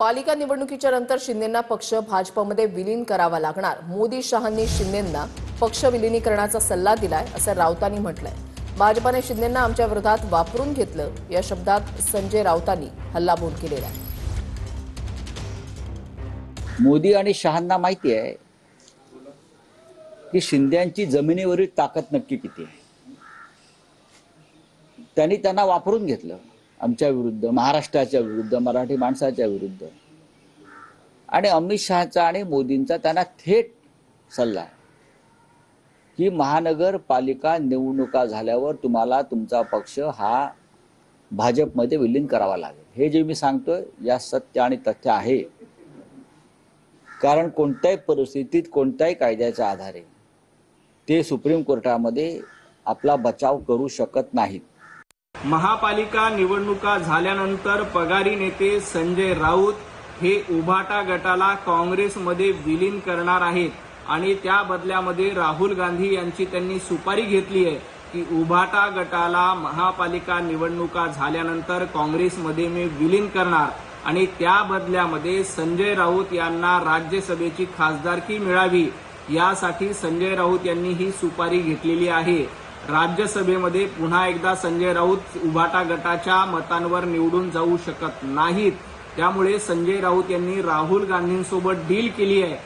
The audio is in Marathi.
पालिका निवडणुकीच्या नंतर शिंदेंना पक्ष भाजपमध्ये विलीन करावा लागणार। मोदी शहांनी शिंदेंना पक्ष विलीनीकरणाचा सल्ला दिलाय असं राऊतांनी म्हटलंय। भाजपने शिंदेंना आमच्या विरोधात वापरून घेतलं या शब्दात संजय राऊतांनी हल्लाबोल केलेला आहे। मोदी आणि शहांना माहिती आहे की शिंदेंची जमिनीवरील ताकद नक्की किती आहे। त्यांनी त्यांना वापरून घेतलं आमच्या विरुद्ध, महाराष्ट्राच्या विरुद्ध, मराठी माणसाच्या विरुद्ध। आणि अमित शहाचा आणि मोदींचा त्यांना थेट सल्ला आहे की महानगरपालिका निवडणुका झाल्यावर तुम्हाला तुमचा पक्ष हा भाजपमध्ये विलीन करावा लागेल। हे जे मी सांगतोय या सत्य आणि तथ्य आहे, कारण कोणत्याही परिस्थितीत कोणत्याही कायद्याच्या आधारे ते सुप्रीम कोर्टामध्ये आपला बचाव करू शकत नाहीत। महापालिका निवडणुका झाल्यानंतर पगारी नेते संजय राऊत हे उभाटा गटाला काँग्रेसमध्ये विलीन करणार आहेत आणि त्या बदल्यामध्ये राहुल गांधी यांची त्यांनी सुपारी घेतली आहे की उभाटा गटाला महापालिका निवडणुका झाल्यानंतर काँग्रेसमध्ये मी विलीन करणार आणि त्या बदल्यामध्ये संजय राऊत यांना राज्यसभेची खासदारकी मिळावी यासाठी संजय राऊत यांनी ही सुपारी घेतलेली आहे। राज्यसभेमध्ये पुन्हा एकदा संजय राऊत उभाटा गटाच्या मतांवर निवडून जाऊ शकत नाहीत, त्यामुळे संजय राऊत यांनी राहुल गांधींसोबत डील केली आहे।